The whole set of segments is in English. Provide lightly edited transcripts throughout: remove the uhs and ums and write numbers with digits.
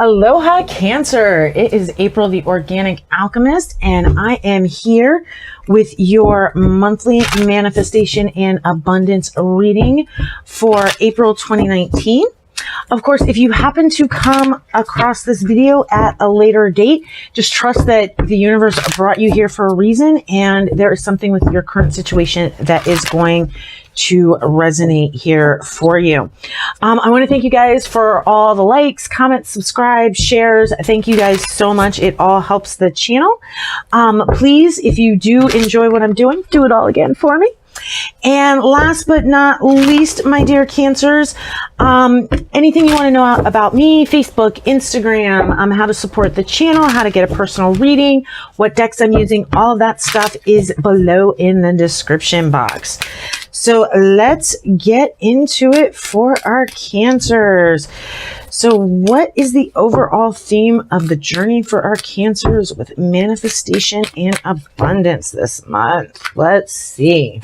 Aloha Cancer. It is April the Organic Alchemist, and I am here with your monthly manifestation and abundance reading for April 2019. Of course, if you happen to come across this video at a later date, just trust that the universe brought you here for a reason, and there is something with your current situation that is going to resonate here for you. I want to thank you guys for all the likes, comments, subscribe, shares. Thank you guys so much. It all helps the channel. Please, if you do enjoy what I'm doing, do it all again for me. And last but not least, my dear Cancers, anything you want to know about me, Facebook, Instagram, how to support the channel, how to get a personal reading, what decks I'm using, all of that stuff is below in the description box. So let's get into it for our Cancers. So what is the overall theme of the journey for our Cancers with manifestation and abundance this month? Let's see.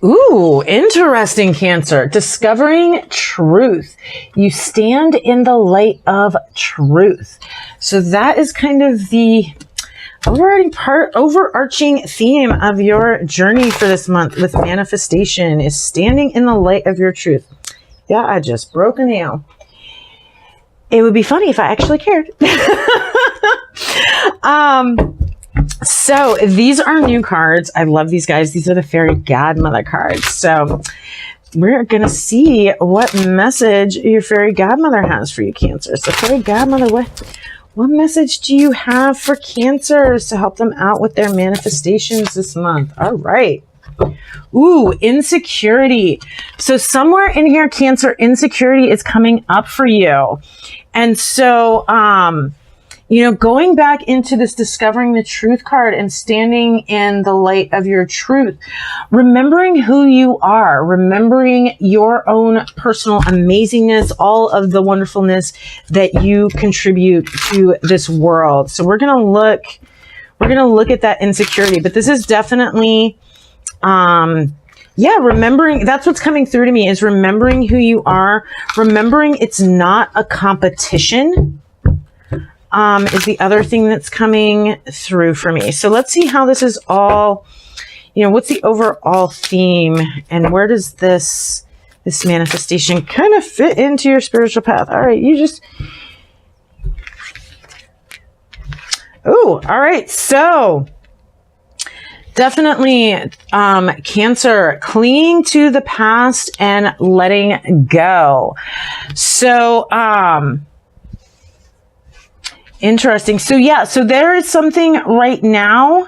Ooh, interesting, Cancer. Discovering truth. You stand in the light of truth. So that is kind of the overarching theme of your journey for this month with manifestation is standing in the light of your truth. Yeah, I just broke a nail. It would be funny if I actually cared. So these are new cards. I love these guys. These are the Fairy Godmother cards. So we're going to see what message your Fairy Godmother has for you, Cancer. So Fairy Godmother, what message do you have for Cancers to help them out with their manifestations this month? All right. Ooh, insecurity. So somewhere in here, Cancer, insecurity is coming up for you. And so, you know, going back into this discovering the truth card and standing in the light of your truth, remembering who you are, remembering your own personal amazingness, all of the wonderfulness that you contribute to this world. So we're going to look at that insecurity, but this is definitely, yeah, remembering, that's what's coming through to me is remembering who you are, remembering it's not a competition. Is the other thing that's coming through for me. So let's see how this is all, you know, what's the overall theme and where does this manifestation kind of fit into your spiritual path? All right, all right. So definitely, Cancer, clinging to the past and letting go. So, interesting. So yeah, so there is something right now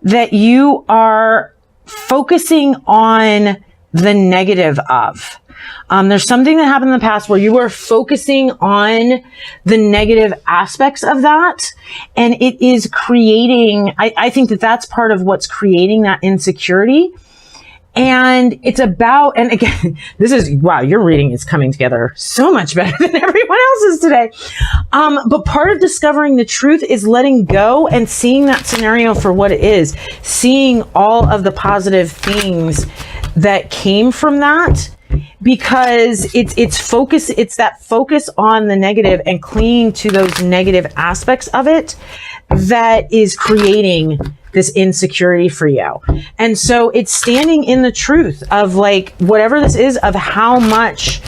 that you are focusing on the negative of. There's something that happened in the past where you were focusing on the negative aspects of that. And it is creating, I think that that's part of what's creating that insecurity. And it's about, and again, this is, wow, your reading is coming together so much better than everyone else's today. But part of discovering the truth is letting go and seeing that scenario for what it is, seeing all of the positive things that came from that, because it's focus, it's that focus on the negative and clinging to those negative aspects of it that is creating this insecurity for you. And so it's standing in the truth of like, whatever this is, of how much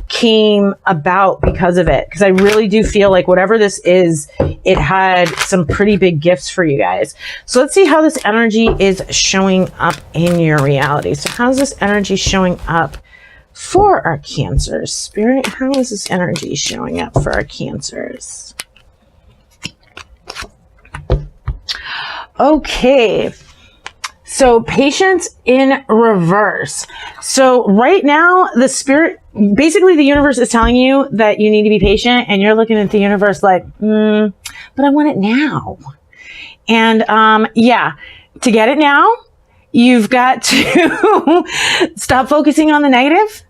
came about because of it. Because I really do feel like whatever this is, it had some pretty big gifts for you guys. So let's see how this energy is showing up in your reality. So how's this energy showing up for our Cancers? Spirit, how is this energy showing up for our Cancers? Okay, so patience in reverse. So right now, the spirit, basically the universe is telling you that you need to be patient, and you're looking at the universe like, but I want it now. And yeah, to get it now, you've got to stop focusing on the negative,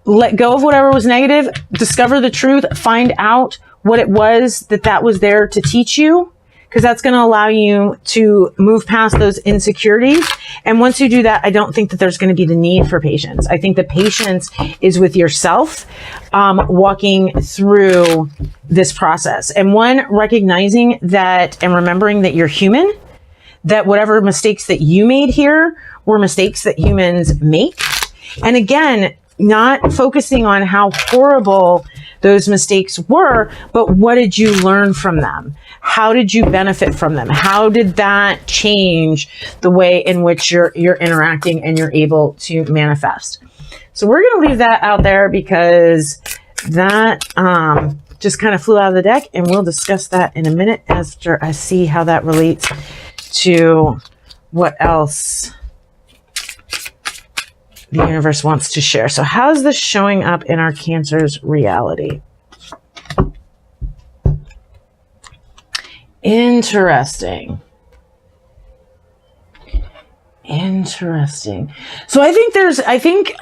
let go of whatever was negative, discover the truth, find out what it was that was there to teach you. because that's going to allow you to move past those insecurities. And once you do that, I don't think that there's going to be the need for patience. I think the patience is with yourself, walking through this process. And one, recognizing that and remembering that you're human, that whatever mistakes that you made here were mistakes that humans make. And again, not focusing on how horrible those mistakes were, but what did you learn from them? How did you benefit from them? How did that change the way in which you're interacting and you're able to manifest? So we're going to leave that out there because that just kind of flew out of the deck, and we'll discuss that in a minute after I see how that relates to what else the universe wants to share. So how's this showing up in our Cancer's reality? Interesting. So I think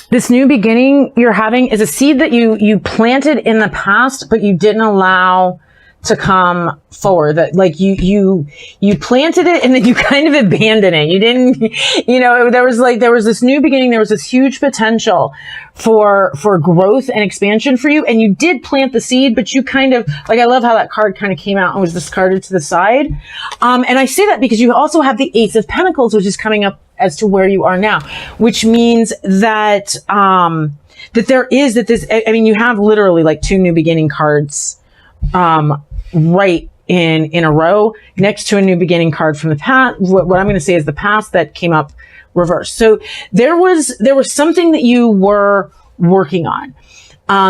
this new beginning you're having is a seed that you planted in the past, but you didn't allow to come forward. That like you planted it and then you kind of abandoned it. You didn't, there was this new beginning. There was this huge potential for growth and expansion for you. And you did plant the seed, but you kind of, like, I love how that card kind of came out and was discarded to the side. And I say that because you also have the Ace of Pentacles, which is coming up as to where you are now, which means that, you have literally like 2 new beginning cards, right in a row next to a new beginning card from the past. What I'm going to say is the past that came up reversed. So there was something that you were working on.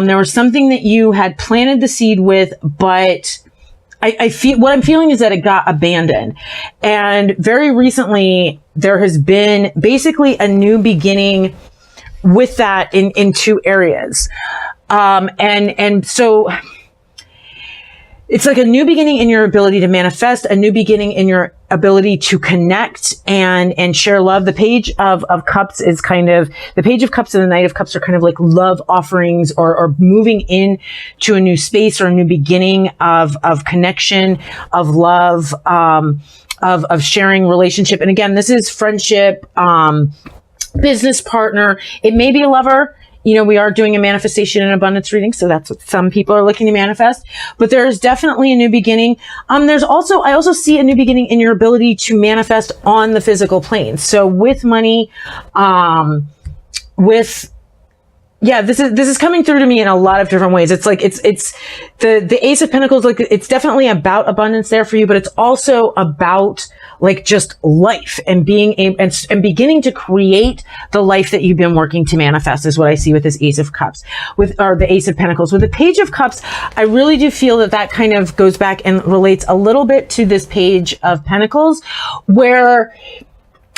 There was something that you had planted the seed with, but I feel what I'm feeling is that it got abandoned. And very recently there has been basically a new beginning with that in 2 areas. And so it's like a new beginning in your ability to manifest, a new beginning in your ability to connect and share love. The Page of Cups is kind of, the Page of Cups and the Knight of Cups are kind of like love offerings or moving in to a new space or a new beginning of connection, of love, of sharing relationship. And again, this is friendship, business partner. It may be a lover. We are doing a manifestation and abundance reading, so that's what some people are looking to manifest. But there's definitely a new beginning. I also see a new beginning in your ability to manifest on the physical plane. So with money, this is coming through to me in a lot of different ways. It's like, it's the Ace of Pentacles, like it's definitely about abundance there for you, but it's also about like just life and being and beginning to create the life that you've been working to manifest is what I see with this Ace of Cups or the Ace of Pentacles. With the Page of Cups, I really do feel that kind of goes back and relates a little bit to this Page of Pentacles, where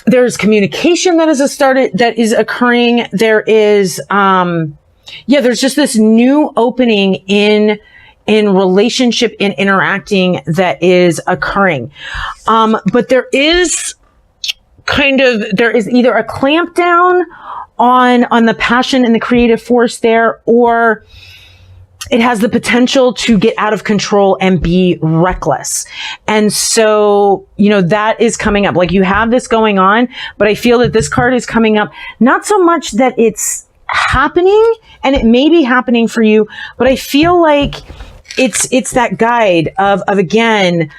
there's communication that is occurring. There is, there's just this new opening in relationship, in interacting that is occurring. But there is either a clamp down on the passion and the creative force there, or it has the potential to get out of control and be reckless. And so, that is coming up. Like, you have this going on, but I feel that this card is coming up, not so much that it's happening, and it may be happening for you, but I feel like it's that guide of again,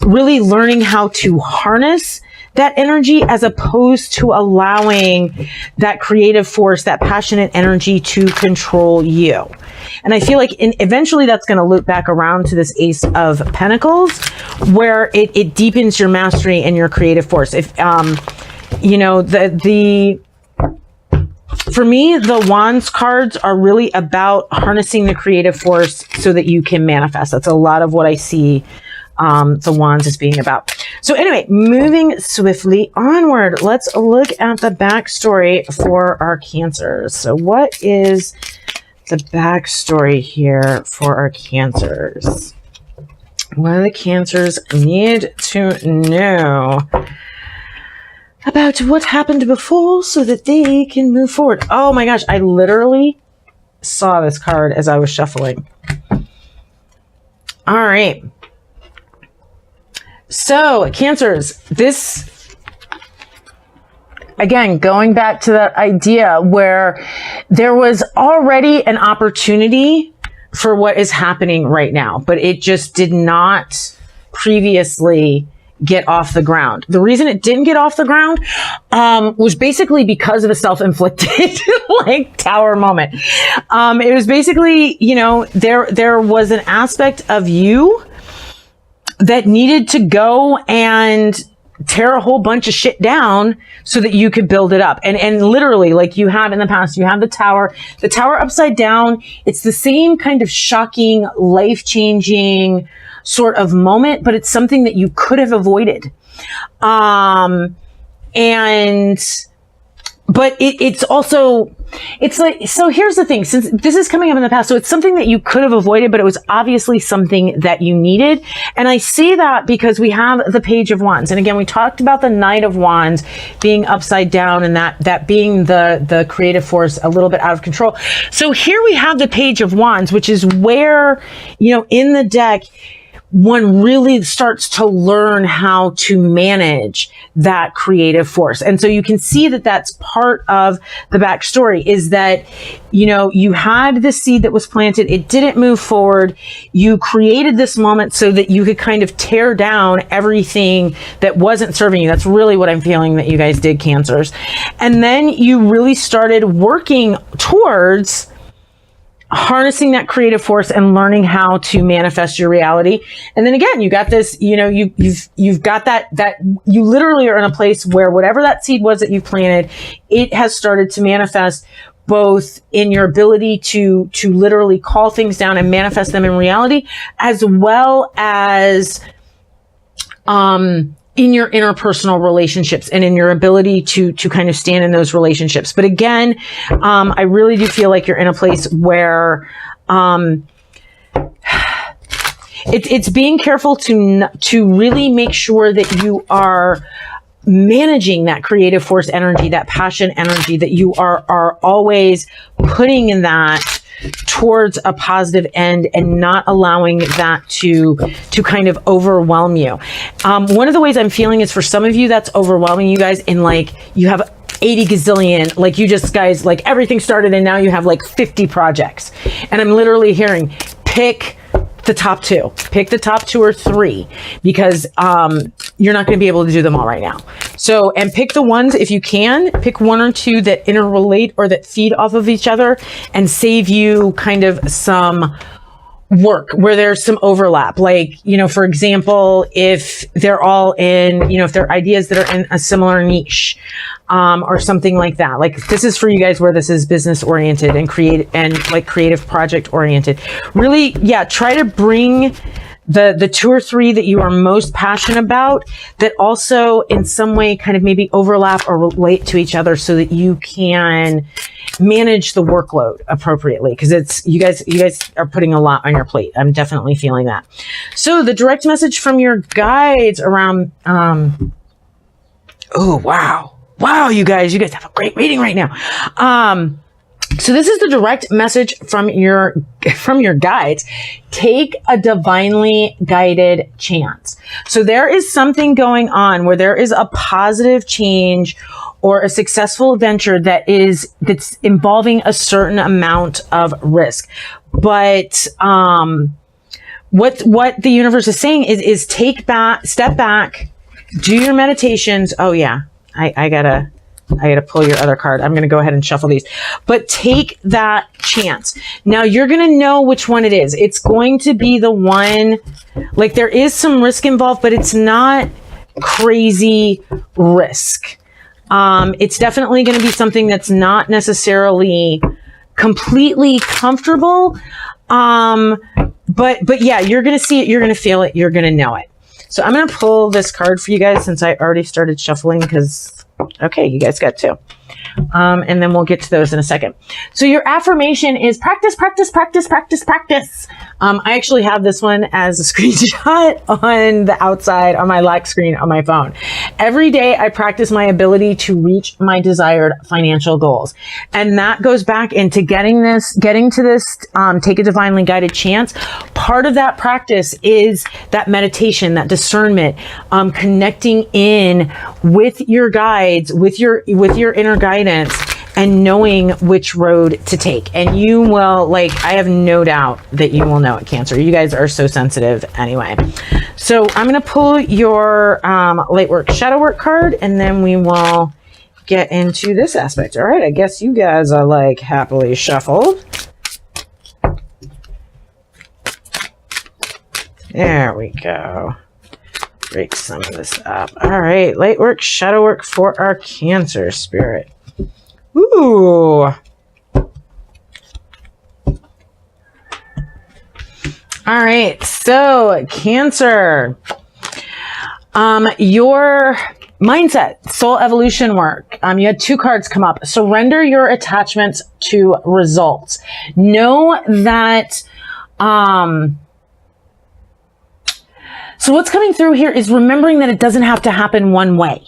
really learning how to harness that energy as opposed to allowing that creative force, that passionate energy to control you. And I feel like eventually that's going to loop back around to this Ace of Pentacles, where it deepens your mastery and your creative force. If, for me, the Wands cards are really about harnessing the creative force so that you can manifest. That's a lot of what I see the Wands as being about. So anyway, moving swiftly onward, let's look at the backstory for our Cancers. So what is the backstory here for our Cancers? What do the Cancers need to know about what happened before so that they can move forward? Oh my gosh, I literally saw this card as I was shuffling. All right. So Cancers, this, again, going back to that idea where there was already an opportunity for what is happening right now, but it just did not previously get off the ground. The reason it didn't get off the ground was basically because of a self-inflicted like tower moment. It was basically, you know, there was an aspect of you that needed to go and tear a whole bunch of shit down so that you could build it up. And literally, like you have in the past, you have the tower upside down. It's the same kind of shocking, life-changing sort of moment, but it's something that you could have avoided. But it's also, it's like, so here's the thing, since this is coming up in the past, so it's something that you could have avoided, but it was obviously something that you needed. And I say that because we have the Page of Wands. And again, we talked about the Knight of Wands being upside down and that being the creative force a little bit out of control. So here we have the Page of Wands, which is where, you know, in the deck, one really starts to learn how to manage that creative force. And so you can see that that's part of the backstory, is that, you know, you had the seed that was planted. It didn't move forward. You created this moment so that you could kind of tear down everything that wasn't serving you. That's really what I'm feeling that you guys did, Cancers. And then you really started working towards harnessing that creative force and learning how to manifest your reality. And then again, you got this, you know, you've got that you literally are in a place where whatever that seed was that you planted, it has started to manifest, both in your ability to literally call things down and manifest them in reality, as well as in your interpersonal relationships and in your ability to kind of stand in those relationships. But again, I really do feel like you're in a place where it's being careful to really make sure that you are managing that creative force energy, that passion energy, that you are always putting in that towards a positive end and not allowing that to kind of overwhelm you. One of the ways I'm feeling is, for some of you, that's overwhelming you guys in, like, you have 80 gazillion, like, you just guys, like, everything started and now you have like 50 projects. And I'm literally hearing, pick the top two. Pick the top 2 or 3, because you're not going to be able to do them all right now. So, and pick the ones, if you can, pick 1 or 2 that interrelate or that feed off of each other and save you kind of some work where there's some overlap. Like, you know, for example, if they're all in, you know, if they're ideas that are in a similar niche, or something like that. Like, this is for you guys where this is business oriented and creative project oriented. Really, yeah, try to bring the 2 or 3 that you are most passionate about that also in some way kind of maybe overlap or relate to each other, so that you can manage the workload appropriately, because it's you guys are putting a lot on your plate. I'm definitely feeling that. So the direct message from your guides around oh wow, you guys have a great reading right now. So this is the direct message from your guides. Take a divinely guided chance. So there is something going on where there is a positive change or a successful adventure that's involving a certain amount of risk. But what the universe is saying is step back, do your meditations. Oh yeah, I gotta pull your other card. I'm going to go ahead and shuffle these, but take that chance. Now you're going to know which one it is. It's going to be the one, like, there is some risk involved, but it's not crazy risk. It's definitely going to be something that's not necessarily completely comfortable. But yeah, you're going to see it. You're going to feel it. You're going to know it. So I'm going to pull this card for you guys, since I already started shuffling, because okay, you guys got 2. And then we'll get to those in a second. So your affirmation is practice, practice, practice, practice, practice. I actually have this one as a screenshot on the outside on my lock screen on my phone. Every day I practice my ability to reach my desired financial goals. And that goes back into getting to this, take a divinely guided chance. part of that practice is that meditation, that discernment, connecting in with your guides, with your inner guidance, and knowing which road to take. And you will, like, I have no doubt that you will know it, Cancer. You guys are so sensitive anyway. So I'm going to pull your light work, shadow work card, and then we will get into this aspect. All right, I guess you guys are like happily shuffled. There we go. Break some of this up. All right, light work, shadow work for our Cancer spirit. Ooh. All right, so Cancer, your mindset, soul evolution work. You had 2 cards come up. Surrender your attachments to results. Know that, so what's coming through here is remembering that it doesn't have to happen one way.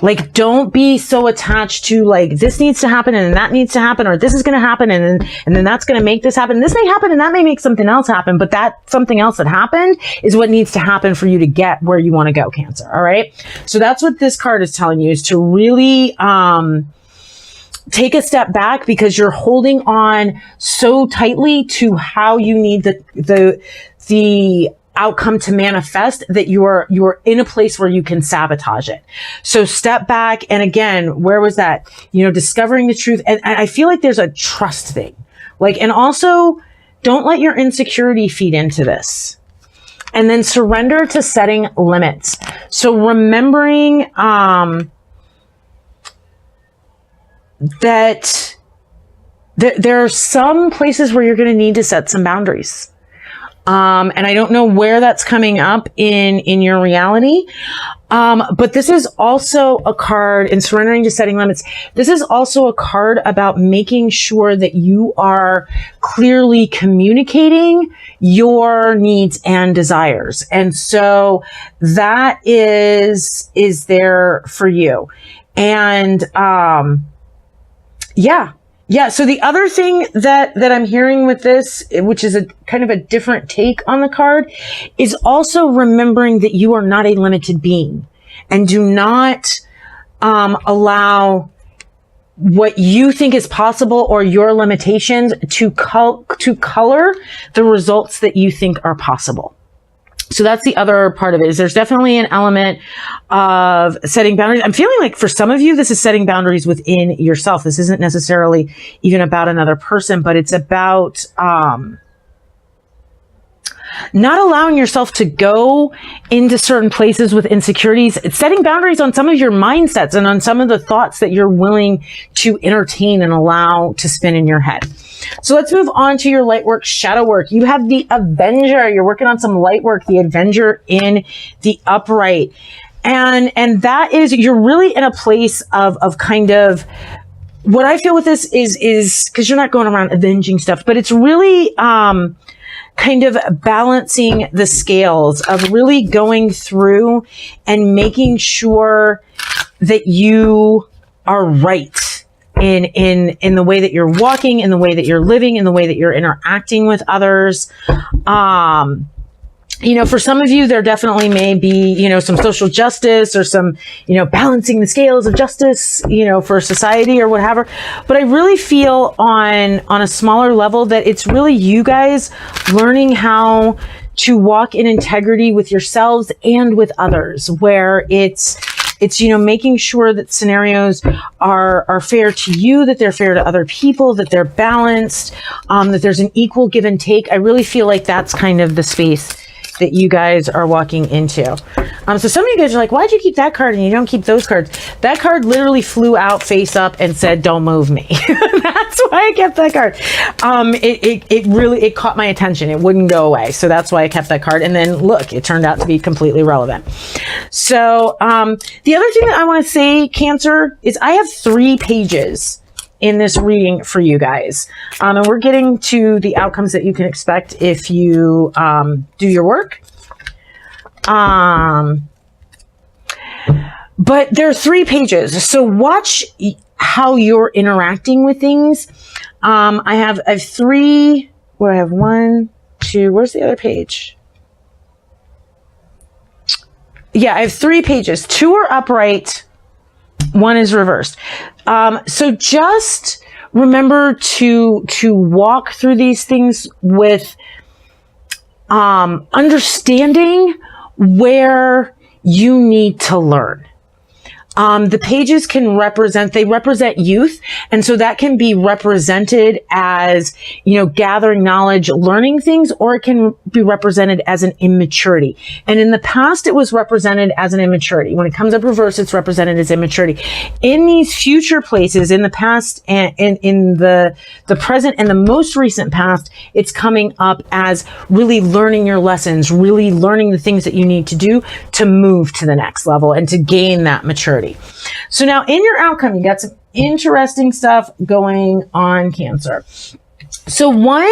Like, don't be so attached to, like, this needs to happen and that needs to happen, or this is going to happen and then that's going to make this happen. This may happen and that may make something else happen, but that something else that happened is what needs to happen for you to get where you want to go, Cancer. All right. So that's what this card is telling you, is to really, take a step back, because you're holding on so tightly to how you need the outcome to manifest, that you're in a place where you can sabotage it. So step back. And again, where was that? Discovering the truth. And I feel like there's a trust thing. Like, and also don't let your insecurity feed into this. And then surrender to setting limits. So remembering, that there are some places where you're going to need to set some boundaries. And I don't know where that's coming up in your reality. But this is also a card in surrendering to setting limits. This is also a card about making sure that you are clearly communicating your needs and desires. And so that is there for you. And, yeah. So the other thing that I'm hearing with this, which is a kind of a different take on the card, is also remembering that you are not a limited being, and do not allow what you think is possible or your limitations to color the results that you think are possible. So that's the other part of it, is there's definitely an element of setting boundaries. I'm feeling like for some of you, this is setting boundaries within yourself. This isn't necessarily even about another person, but it's about not allowing yourself to go into certain places with insecurities. It's setting boundaries on some of your mindsets and on some of the thoughts that you're willing to entertain and allow to spin in your head. So let's move on to your light work, shadow work. You have the Avenger. You're working on some light work, the Avenger in the upright. And that is, you're really in a place of kind of, what I feel with this is because you're not going around avenging stuff, but it's really, kind of balancing the scales of really going through and making sure that you are right in the way that you're walking, in the way that you're living, in the way that you're interacting with others. For some of you, there definitely may be, some social justice or some, balancing the scales of justice, for society or whatever. But I really feel on a smaller level that it's really you guys learning how to walk in integrity with yourselves and with others, where it's making sure that scenarios are fair to you, that they're fair to other people, that they're balanced, that there's an equal give and take. I really feel like that's kind of the space that you guys are walking into. So some of you guys are like, why'd you keep that card and you don't keep those cards? That card literally flew out face up and said, don't move me. That's why I kept that card. It really caught my attention. It wouldn't go away. So that's why I kept that card. And then look, it turned out to be completely relevant. So, the other thing that I want to say, Cancer, is I have 3 pages in this reading for you guys. And we're getting to the outcomes that you can expect if you do your work. But there are 3 pages. So watch how you're interacting with things. I have 3, where I have 1, to, where's the other page? Yeah, I have 3 pages. 2 are upright. 1 is reversed. So just remember to walk through these things with understanding where you need to learn. The pages can represent youth. And so that can be represented as, gathering knowledge, learning things, or it can be represented as an immaturity. And in the past, it was represented as an immaturity. When it comes up reverse, it's represented as immaturity. In these future places, in the past and in the present and the most recent past, it's coming up as really learning your lessons, really learning the things that you need to do to move to the next level and to gain that maturity. So now in your outcome, you got some interesting stuff going on, Cancer. So 1,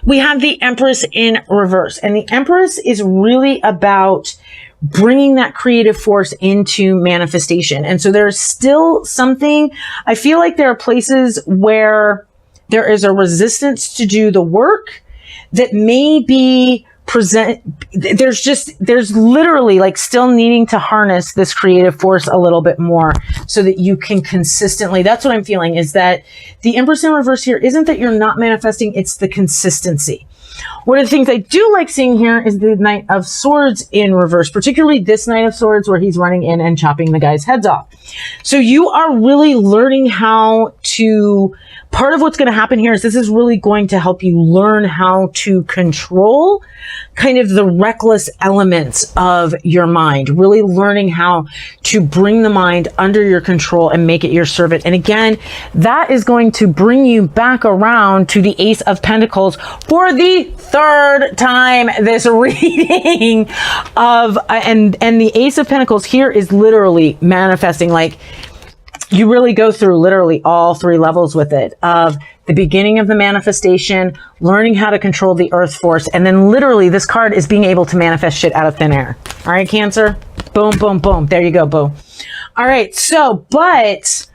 we have the Empress in reverse, and the Empress is really about bringing that creative force into manifestation. And so there's still something, I feel like there are places where there is a resistance to do the work that may be there's literally like still needing to harness this creative force a little bit more so that you can consistently, that's what I'm feeling, is that the Empress in reverse here isn't that you're not manifesting, it's the consistency. One of the things I do like seeing here is the Knight of Swords in reverse, particularly this Knight of Swords where he's running in and chopping the guy's heads off. So you are really learning how to, part of what's going to happen here is this is really going to help you learn how to control kind of the reckless elements of your mind, really learning how to bring the mind under your control and make it your servant. And again, that is going to bring you back around to the Ace of Pentacles for the 3rd time this reading of, and the Ace of Pentacles here is literally manifesting, like you really go through literally all 3 levels with it, of the beginning of the manifestation, learning how to control the earth force, and then literally this card is being able to manifest shit out of thin air. All right, Cancer? Boom, boom, boom. There you go, boom. All right, so, but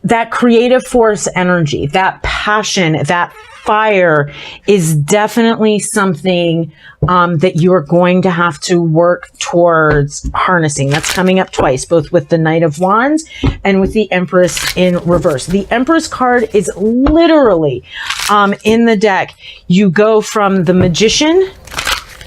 that creative force energy, that passion, that fire is definitely something that you are going to have to work towards harnessing. That's coming up twice, both with the Knight of Wands and with the Empress in reverse. The Empress card is literally in the deck. You go from the Magician,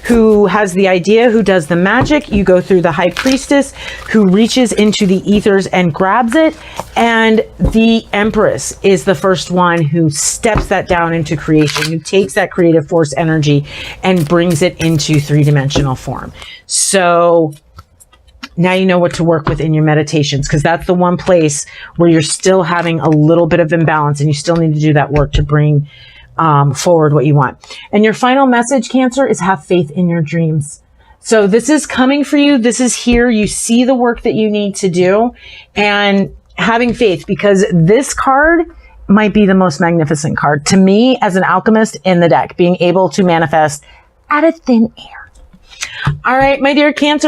who has the idea, who does the magic. You go through the High Priestess, who reaches into the ethers and grabs it. And the Empress is the first one who steps that down into creation, who takes that creative force energy and brings it into 3-dimensional form. So now you know what to work with in your meditations, because that's the one place where you're still having a little bit of imbalance and you still need to do that work to bring forward what you want. And your final message, Cancer, is have faith in your dreams. So this is coming for you. This is here. You see the work that you need to do and having faith, because this card might be the most magnificent card to me as an alchemist in the deck, being able to manifest out of thin air. All right, my dear Cancer.